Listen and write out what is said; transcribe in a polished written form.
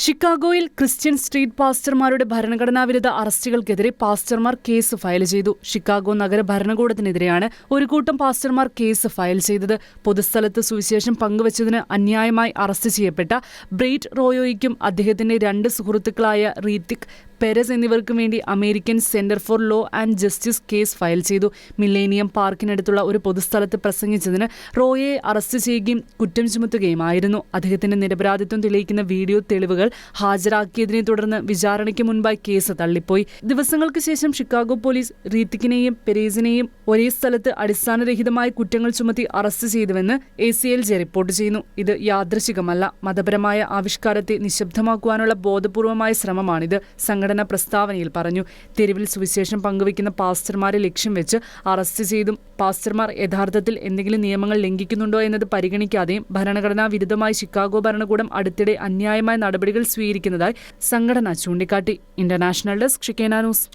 ഷിക്കാഗോയിൽ Christian street പാസ്റ്റർമാരുടെ ഭരണഘടനാവിരുദ്ധ അറസ്റ്റുകൾക്കെതിരെ പാസ്റ്റർമാർ case file ചെയ്തു. Chicago നഗര ഭരണകൂടത്തിനെതിരെയാണ് ഒരു കൂട്ടം പാസ്റ്റർമാർ കേസ് ഫയൽ ചെയ്തത്. പൊതുസ്ഥലത്ത് സുവിശേഷം പങ്കുവച്ചതിന് അന്യായമായി അറസ്റ്റ് ചെയ്യപ്പെട്ട ബ്രെയ്റ്റ് റോയോയ്ക്കും അദ്ദേഹത്തിന്റെ 2 സുഹൃത്തുക്കളായ റീത്തിക് പെരസ് എന്നിവർക്കും വേണ്ടി American centre for low and justice case file ചെയ്തു. മില്ലേനിയം പാർക്കിനടുത്തുള്ള ഒരു പൊതുസ്ഥലത്ത് പ്രസംഗിച്ചതിന് റോയയെ അറസ്റ്റ് ചെയ്യുകയും കുറ്റം ചുമത്തുകയുമായിരുന്നു. അദ്ദേഹത്തിന്റെ നിരപരാധിത്വം തെളിയിക്കുന്ന വീഡിയോ തെളിവുകൾ ഹാജരാക്കിയതിനെ തുടർന്ന് വിചാരണയ്ക്ക് മുൻപായി കേസ് തള്ളിപ്പോയി. ദിവസങ്ങൾക്ക് ശേഷം ഷിക്കാഗോ പോലീസ് റീത്തിക്കിനെയും പെരേസിനെയും ഒരേ സ്ഥലത്ത് അടിസ്ഥാനരഹിതമായ കുറ്റങ്ങൾ ചുമത്തി അറസ്റ്റ് ചെയ്തുവെന്ന് ACLJ റിപ്പോർട്ട് ചെയ്യുന്നു. ഇത് യാദൃശ്ചികമല്ല, മതപരമായ ആവിഷ്കാരത്തെ നിശബ്ദമാക്കുവാനുള്ള ബോധപൂർവമായ ശ്രമമാണിത്, സംഘടന പ്രസ്താവനയിൽ പറഞ്ഞു. തെരുവിൽ സുവിശേഷം പങ്കുവയ്ക്കുന്ന പാസ്റ്റർമാരെ ലക്ഷ്യം വെച്ച് അറസ്റ്റ് ചെയ്തും പാസ്റ്റർമാർ യഥാർത്ഥത്തിൽ എന്തെങ്കിലും നിയമങ്ങൾ ലംഘിക്കുന്നുണ്ടോ എന്നത് പരിഗണിക്കാതെയും ഭരണഘടനാ വിരുദ്ധമായി ഷിക്കാഗോ ഭരണകൂടം അടുത്തിടെ അന്യായമായ നടപടികൾ സ്വീകരിക്കുന്നതായി സംഘടന ചൂണ്ടിക്കാട്ടി. ഇന്റർനാഷണൽ ഡെസ്ക്, ഷിക്കേന ന്യൂസ്.